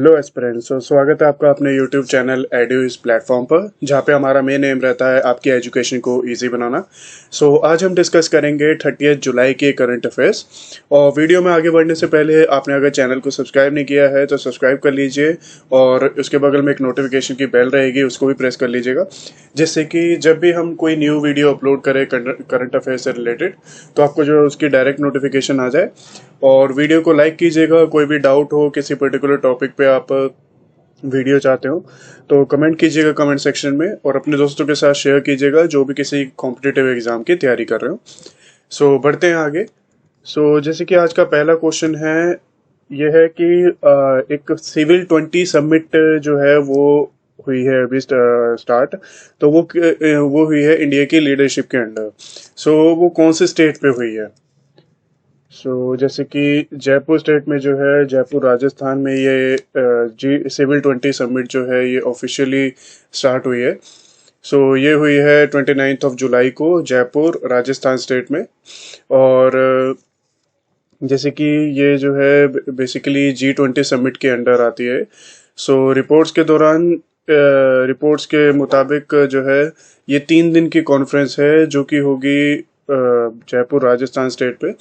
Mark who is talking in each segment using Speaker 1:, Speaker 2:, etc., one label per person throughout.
Speaker 1: Hello aspirants, स्वागत है आपका अपने यूट्यूब चैनल एडू इस प्लेटफॉर्म पर, जहाँ पे हमारा मेन एम रहता है आपकी एजुकेशन को इजी बनाना। आज हम डिस्कस करेंगे 30 जुलाई के करंट अफेयर्स। और वीडियो में आगे बढ़ने से पहले आपने अगर चैनल को सब्सक्राइब नहीं किया है तो सब्सक्राइब कर लीजिए, और उसके बगल में एक नोटिफिकेशन की बेल रहेगी, उसको भी प्रेस कर लीजिएगा, जिससे कि जब भी हम कोई न्यू वीडियो अपलोड करें करंट अफेयर से रिलेटेड तो आपको जो है उसकी डायरेक्ट नोटिफिकेशन आ जाए। और वीडियो को लाइक कीजिएगा। कोई भी डाउट हो किसी पर्टिकुलर टॉपिक पे आप वीडियो चाहते हो तो कमेंट कीजिएगा कमेंट सेक्शन में, और अपने दोस्तों के साथ शेयर कीजिएगा जो भी किसी कॉम्पिटिटिव एग्जाम की तैयारी कर रहे हो। बढ़ते हैं आगे। जैसे कि आज का पहला क्वेश्चन है, यह है कि एक सिविल 20 समिट जो है वो हुई है अभी स्टार्ट। तो वो हुई है इंडिया की लीडरशिप के अंडर। वो कौन से स्टेट पे हुई है? जैसे कि जयपुर स्टेट में जो है, जयपुर राजस्थान में ये जी सिविल 20 समिट जो है ये ऑफिशियली स्टार्ट हुई है। ये हुई है 29 ऑफ जुलाई को जयपुर राजस्थान स्टेट में। और जैसे कि ये जो है बेसिकली G20 समिट के अंडर आती है। रिपोर्ट्स के दौरान रिपोर्ट्स के मुताबिक जो है ये 3 दिन की कॉन्फ्रेंस है जो कि होगी जयपुर राजस्थान स्टेट पे।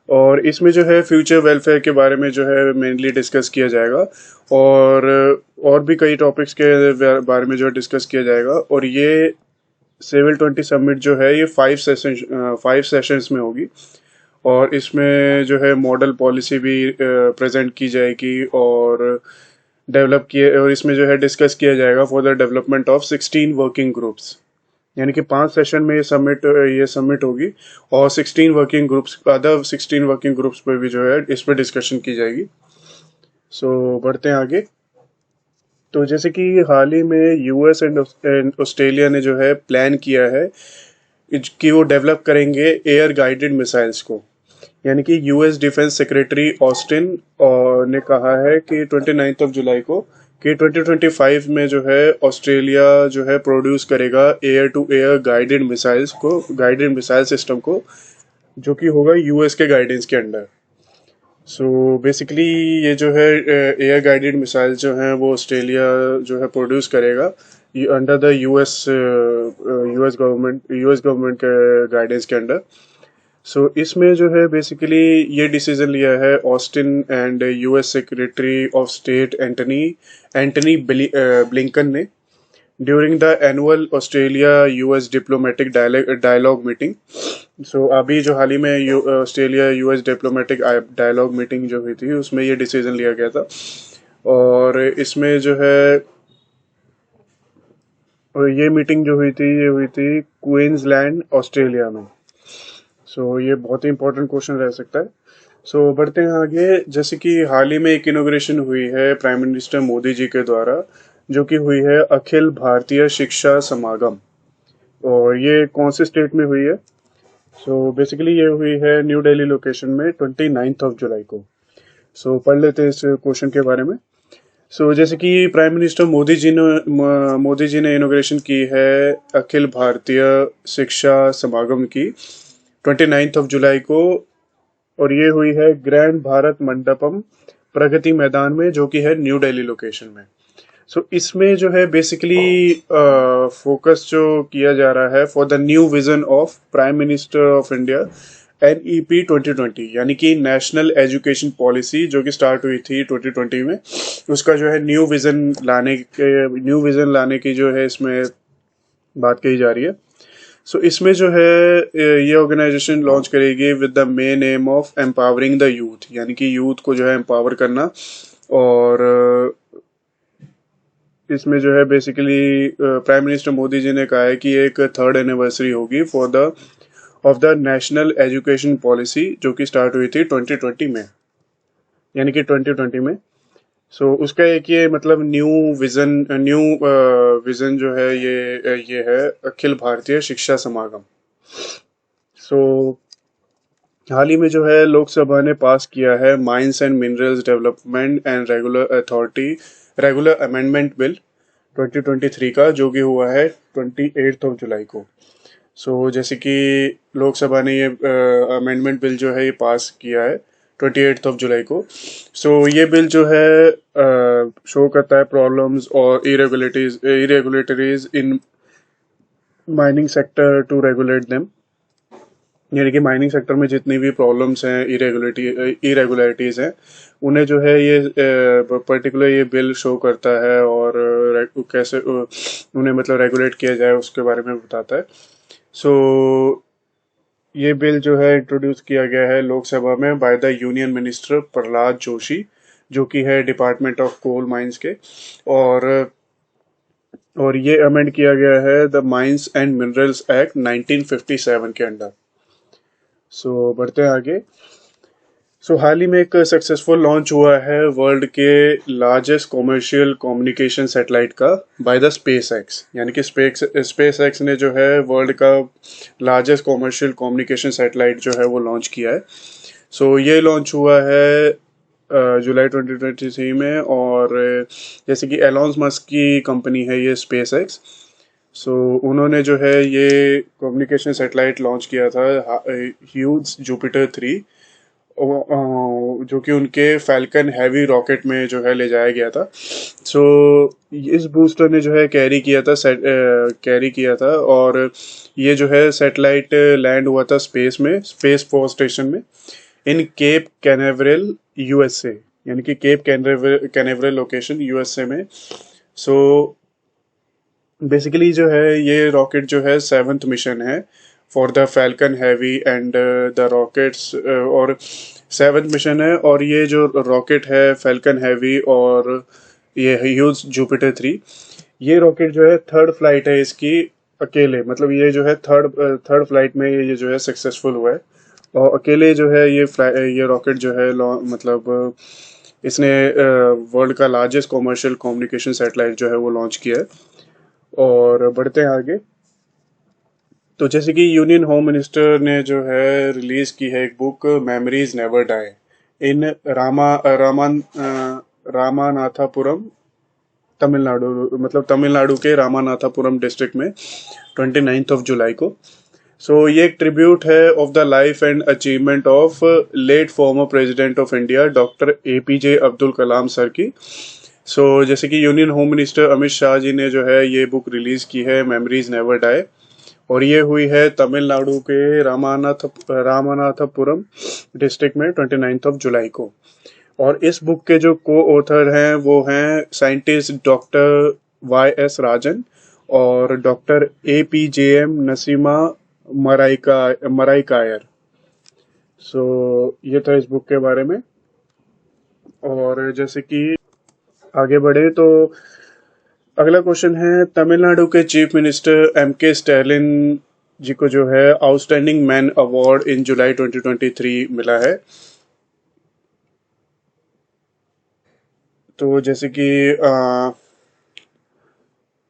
Speaker 1: और इसमें जो है फ्यूचर वेलफेयर के बारे में जो है मेनली डिस्कस किया जाएगा, और भी कई टॉपिक्स के बारे में जो है डिस्कस किया जाएगा। और ये सिविल 20 समिट जो है ये 5 सेशंस में होगी, और इसमें जो है मॉडल पॉलिसी भी प्रेजेंट की जाएगी और और इसमें जो है डिस्कस किया जाएगा for the development of 16 working groups. यानी कि 5 सेशन में ये समिट होगी, और 16 working groups, other 16 working groups पर भी जो है इस पर डिस्कशन की जाएगी। बढ़ते हैं आगे। तो जैसे कि हाल ही में यूएस एंड ऑस्ट्रेलिया ने जो है प्लान किया है कि वो डेवलप करेंगे एयर गाइडेड मिसाइल्स को। यानी कि यूएस डिफेंस सेक्रेटरी ऑस्टिन ने कहा है कि 29 ऑफ जुलाई को कि 2025 में जो है ऑस्ट्रेलिया जो है प्रोड्यूस करेगा air to air guided missile system को, जो कि होगा यूएस के गाइडेंस के अंडर। बेसिकली ये जो है एयर गाइडेड मिसाइल जो है वो ऑस्ट्रेलिया जो है प्रोड्यूस करेगा अंडर द यूएस गवर्नमेंट के गाइडेंस के अंडर। इसमें जो है बेसिकली ये डिसीजन लिया है Austin and US secretary of state Antony Blinken ने during the annual Australia US diplomatic dialogue meeting. अभी जो हाल ही में Australia US diplomatic dialogue meeting जो हुई थी उसमें ये डिसीजन लिया गया था। और इसमें जो है ये मीटिंग जो ये हुई थी क्वींसलैंड ऑस्ट्रेलिया में। ये बहुत ही इंपॉर्टेंट क्वेश्चन रह सकता है। बढ़ते हैं आगे। जैसे कि हाल ही में एक इनोग्रेशन हुई है प्राइम मिनिस्टर मोदी जी के द्वारा, जो कि हुई है अखिल भारतीय शिक्षा समागम। और ये कौन से स्टेट में हुई है? बेसिकली ये हुई है न्यू दिल्ली लोकेशन में 29 ऑफ जुलाई को। पढ़ लेते हैं इस क्वेश्चन के बारे में। जैसे कि प्राइम मिनिस्टर मोदी जी ने इनोग्रेशन की है अखिल भारतीय शिक्षा समागम की 29 ऑफ जुलाई को, और ये हुई है ग्रैंड भारत मंडपम प्रगति मैदान में, जो कि है न्यू दिल्ली लोकेशन में। इसमें जो है बेसिकली फोकस जो किया जा रहा है for the new vision of prime minister of India NEP 2020, यानी कि नेशनल एजुकेशन पॉलिसी जो कि स्टार्ट हुई थी 2020 में, उसका जो है न्यू विजन लाने की जो है इसमें बात कही जा रही है। इसमें जो है ये ऑर्गेनाइजेशन लॉन्च करेगी with the main M of empowering the youth, यानी कि यूथ को जो है एम्पावर करना। और इसमें जो है basically prime minister Modi ji ने कहा है कि एक 3rd एनिवर्सरी होगी of the national education policy, जो कि स्टार्ट हुई थी 2020 में, यानी कि 2020 में। उसका एक ये मतलब न्यू विजन जो है ये है अखिल भारतीय शिक्षा समागम। हाल ही में जो है लोकसभा ने पास किया है mines and minerals development and regular amendment bill 2023 का, जो कि हुआ है 28 ऑफ जुलाई को। जैसे कि लोकसभा ने ये अमेंडमेंट बिल जो है ये पास किया है 28 जुलाई को। सो ये बिल जो है शो करता है प्रॉब्लम्स और irregularities in mining sector to regulate them, यानी कि माइनिंग सेक्टर में जितनी भी प्रॉब्लम्स हैं, इरेगुलरिटीज़ हैं, उन्हें जो है ये पर्टिकुलर ये बिल शो करता है और कैसे उन्हें मतलब रेगुलेट किया जाए उसके बारे में बताता है। सो ये बिल जो है इंट्रोड्यूस किया गया है लोकसभा में by the union minister Prahlad Joshi, जो कि है डिपार्टमेंट ऑफ कोल माइंस के, और ये अमेंड किया गया है the mines and minerals act 1957 के अंडर। सो बढ़ते हैं आगे। हाल ही में एक सक्सेसफुल लॉन्च हुआ है वर्ल्ड के लार्जेस्ट कॉमर्शियल कम्युनिकेशन सैटेलाइट का बाय द स्पेस एक्स, यानी कि स्पेस एक्स ने जो है वर्ल्ड का लार्जेस्ट कॉमर्शियल कम्युनिकेशन सैटेलाइट जो है वो लॉन्च किया है। ये लॉन्च हुआ है जुलाई 2023 में, और जैसे कि एलॉन मस्क की कंपनी है ये स्पेस एक्स। उन्होंने जो है ये कम्युनिकेशन सैटेलाइट लॉन्च किया था ह्यूज जुपिटर 3, जो कि उनके फैल्कन हैवी रॉकेट में जो है ले जाया गया था। इस बूस्टर ने जो है कैरी किया था और ये जो है सैटेलाइट लैंड हुआ था स्पेस फोर्स स्टेशन में इन केप कैनावरेल यूएसए, यानी कि केप कैनावरेल लोकेशन यूएसए में। बेसिकली जो है ये रॉकेट जो है 7th मिशन है for the falcon heavy and the rockets, और 7th मिशन है, और ये जो रॉकेट है फैल्कन हैवी और ये ह्यूज जुपिटर 3, ये रॉकेट जो है 3rd फ्लाइट है इसकी अकेले, मतलब ये जो है थर्ड फ्लाइट में ये जो है सक्सेसफुल हुआ है, और अकेले जो है ये रॉकेट जो है मतलब इसने वर्ल्ड का लार्जेस्ट कॉमर्शियल कम्युनिकेशन सैटेलाइट जो है वो लॉन्च किया है। और बढ़ते हैं आगे। तो जैसे कि यूनियन होम मिनिस्टर ने जो है रिलीज की है एक बुक मेमोरीज नेवर डाई इन रामानाथापुरम तमिलनाडु, मतलब तमिलनाडु के रामानाथापुरम डिस्ट्रिक्ट में 29 जुलाई को। ये एक ट्रिब्यूट है of the life and achievement of late former president of India doctor APJ Abdul Kalam sir की। जैसे कि union home minister Amit Shah ji ने जो है ये बुक रिलीज की है मेमोरीज नेवर डाई, और ये हुई है तमिलनाडु के रामानाथपुरम डिस्ट्रिक्ट में 29 जुलाई को। और इस बुक के जो को ऑथर हैं वो हैं साइंटिस्ट डॉक्टर YS राजन और डॉक्टर APJM नसीमा मराइकायर। ये था इस बुक के बारे में। और जैसे कि आगे बढ़े तो अगला क्वेश्चन है, तमिलनाडु के चीफ मिनिस्टर MK स्टैलिन जी को जो है आउटस्टैंडिंग मैन अवार्ड इन जुलाई 2023 मिला है। तो जैसे कि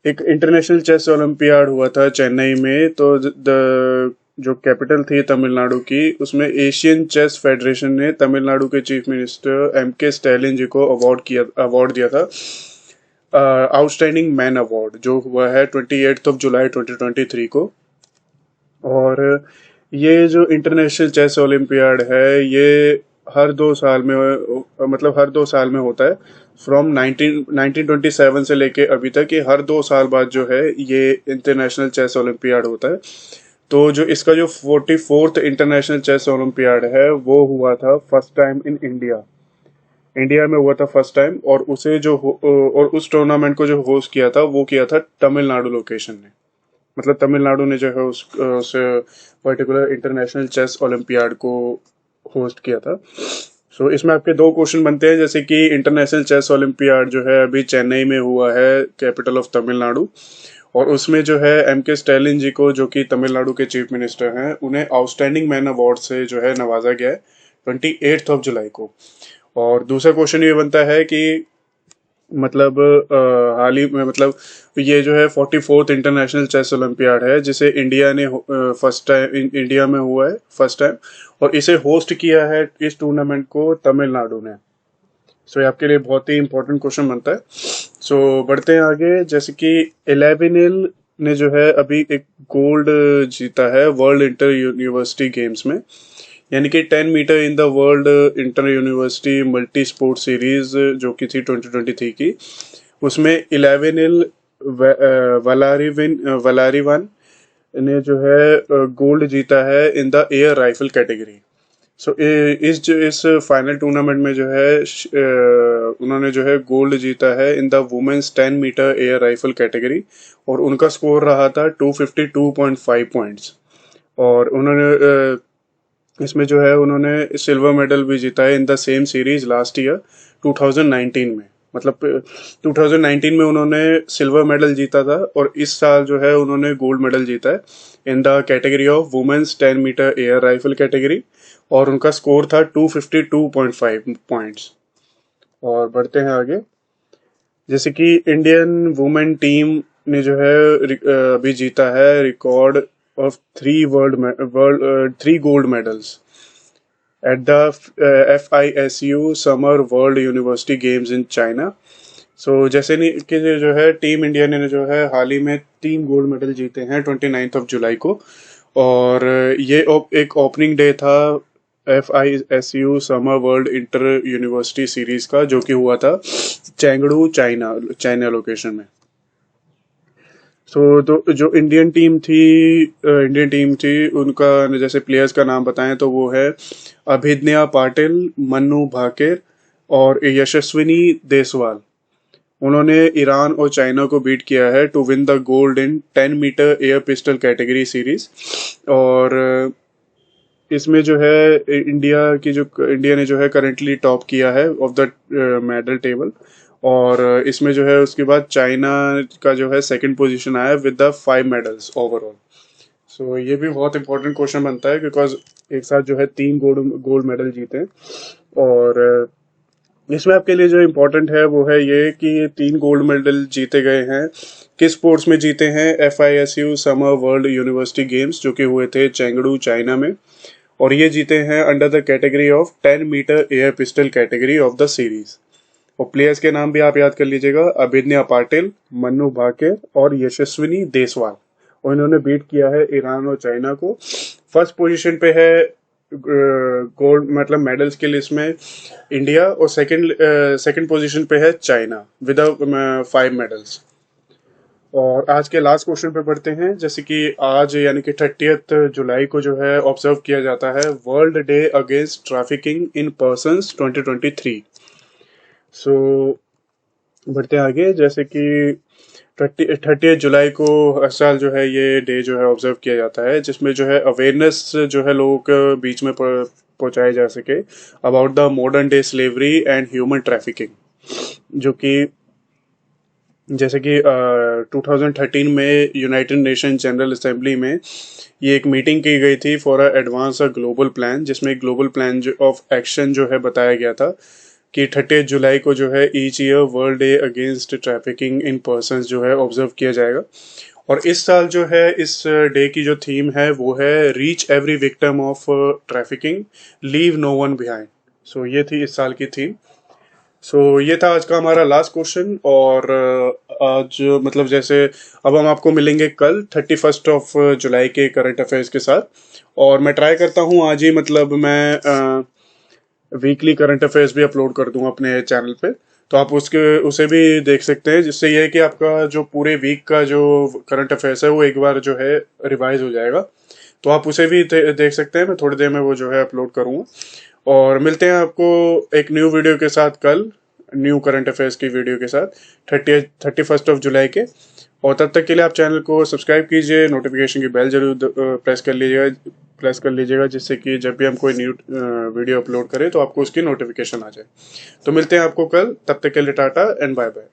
Speaker 1: एक इंटरनेशनल चेस ओलंपियाड हुआ था चेन्नई में, तो जो कैपिटल थी तमिलनाडु की, उसमें एशियन चेस फेडरेशन ने तमिलनाडु के चीफ मिनिस्टर MK स्टैलिन जी को अवार्ड दिया था आउटस्टैंडिंग मैन अवार्ड, जो हुआ है 28 जुलाई 2023 को। और ये जो इंटरनेशनल चेस ओलंपियाड है ये हर 2 साल में, मतलब हर 2 साल में होता है, फ्रॉम 1927 से लेके अभी तक, ये हर 2 साल बाद जो है ये इंटरनेशनल चेस ओलंपियाड होता है। तो जो इसका जो 44th इंटरनेशनल चेस ओलंपियाड है वो हुआ था फर्स्ट टाइम इन इंडिया में हुआ था फर्स्ट टाइम, और और उस टूर्नामेंट को जो होस्ट किया था वो किया था तमिलनाडु लोकेशन ने, मतलब तमिलनाडु ने जो है उस पर्टिकुलर इंटरनेशनल चेस ओलंपियाड को होस्ट किया था। इसमें आपके 2 क्वेश्चन बनते हैं, जैसे कि इंटरनेशनल चेस ओलंपियाड जो है अभी चेन्नई में हुआ है, कैपिटल ऑफ तमिलनाडु, और उसमें जो है MK स्टैलिन जी को, जो कि तमिलनाडु के चीफ मिनिस्टर हैं, उन्हें आउटस्टैंडिंग मैन अवार्ड से जो है नवाजा गया है 28 जुलाई को। और दूसरा क्वेश्चन ये बनता है कि मतलब हाल ही में, मतलब ये जो है 44th इंटरनेशनल चेस ओलंपियाड है जिसे इंडिया ने इंडिया में हुआ है फर्स्ट टाइम, और इसे होस्ट किया है इस टूर्नामेंट को तमिलनाडु ने। ये आपके लिए बहुत ही इंपॉर्टेंट क्वेश्चन बनता है। बढ़ते हैं आगे। जैसे कि 11 ने जो है अभी एक गोल्ड जीता है वर्ल्ड इंटर यूनिवर्सिटी गेम्स में, यानी कि 10 meter in the world inter university multi sport series जो कि थी 2023 की, उसमें 11 वलारिवन ने जो है गोल्ड जीता है in the air rifle category. So इस फाइनल टूर्नामेंट में जो है उन्होंने जो है गोल्ड जीता है in the women's 10 metre air rifle category, और उनका स्कोर रहा था 252.5 पॉइंट्स। और उन्होंने इसमें जो है उन्होंने सिल्वर मेडल भी जीता है in the same series last year 2019 में। मतलब 2019 में उन्होंने सिल्वर मेडल जीता था, और इस साल जो है उन्होंने गोल्ड मेडल जीता है in the category of women's 10 metre air rifle category, और उनका स्कोर था 252.5 पॉइंट्स। और बढ़ते हैं आगे, जैसे कि इंडियन वुमेन टीम ने जो है अभी जीता है record of 3 gold medals at the FISU summer world university games in China. So जैसे नहीं कि जो है टीम इंडिया ने जो है हाल ही में 3 गोल्ड मेडल जीते हैं 29 जुलाई को, और ये एक ओपनिंग डे था FISU summer world inter university series का, जो कि हुआ था चेंगडू चाइना लोकेशन में। सो तो जो इंडियन टीम थी उनका जैसे प्लेयर्स का नाम बताएं तो वो है अभिज्ञा पाटिल, मन्नू भाकेर और यशस्विनी देसवाल। उन्होंने ईरान और चाइना को बीट किया है to win the gold in 10 metre air pistol category series. और इसमें जो है इंडिया ने जो है करंटली टॉप किया है ऑफ द मेडल टेबल, और इसमें जो है उसके बाद चाइना का जो है सेकंड पोजीशन आया विद द 5 मेडल्स ओवरऑल। सो ये भी बहुत इंपॉर्टेंट क्वेश्चन बनता है बिकॉज एक साथ जो है 3 गोल्ड मेडल जीते हैं। और इसमें आपके लिए जो इम्पोर्टेंट है वो है ये कि ये 3 गोल्ड मेडल जीते गए हैं किस स्पोर्ट्स में जीते हैं, FISU summer world university games जो कि हुए थे चेंगडू चाइना में, और ये जीते हैं under the category of 10 metre air pistol category of the series. और प्लेयर्स के नाम भी आप याद कर लीजिएगा, अभिज्ञा पाटिल, मन्नू भाकेर और यशस्विनी देसवाल। और इन्होंने बीट किया है ईरान और चाइना को। फर्स्ट पोजीशन पे है गोल्ड मतलब मेडल्स की लिस्ट में इंडिया, और सेकंड पोजीशन पे है चाइना विद 5 मेडल्स। और आज के लास्ट क्वेश्चन पे बढ़ते हैं, जैसे कि आज यानी कि 30 जुलाई को जो है ऑब्जर्व किया जाता है world day against trafficking in persons 2023। सो बढ़ते हैं आगे, जैसे कि 30 जुलाई को हर साल जो है ये डे जो है ऑब्जर्व किया जाता है, जिसमें जो है अवेयरनेस जो है लोगों के बीच में पहुंचाई जा सके about the modern day slavery and human trafficking. जो कि जैसे कि 2013 में यूनाइटेड नेशन जनरल असेंबली में ये एक मीटिंग की गई थी फॉर एडवांस ग्लोबल प्लान, जिसमें ग्लोबल प्लान ऑफ एक्शन जो है बताया गया था कि 30 जुलाई को जो है each year world day against trafficking in persons जो है ऑब्जर्व किया जाएगा। और इस साल जो है इस डे की जो थीम है वो है reach every victim of trafficking, leave no one behind. So ये थी इस साल की थीम। सो ये था आज का हमारा लास्ट क्वेश्चन। और आज मतलब जैसे अब हम आपको मिलेंगे कल 31 जुलाई के करंट अफेयर्स के साथ, और मैं ट्राई करता हूँ आज ही मतलब मैं वीकली करंट अफेयर्स भी अपलोड कर दूंगा अपने चैनल पे, तो आप उसे भी देख सकते हैं, जिससे यह है कि आपका जो पूरे वीक का जो करंट अफेयर्स है वो एक बार जो है रिवाइज हो जाएगा। तो आप उसे भी देख सकते हैं, मैं थोड़ी देर में वो जो है अपलोड करूँगा। और मिलते हैं आपको एक न्यू वीडियो के साथ कल, न्यू करंट अफेयर्स की वीडियो के साथ 31 जुलाई के। और तब तक के लिए आप चैनल को सब्सक्राइब कीजिए, नोटिफिकेशन की बेल जरूर प्रेस कर लीजिएगा, जिससे कि जब भी हम कोई न्यू वीडियो अपलोड करें तो आपको उसकी नोटिफिकेशन आ जाए। तो मिलते हैं आपको कल, तब तक के लिए टाटा एंड बाय बाय।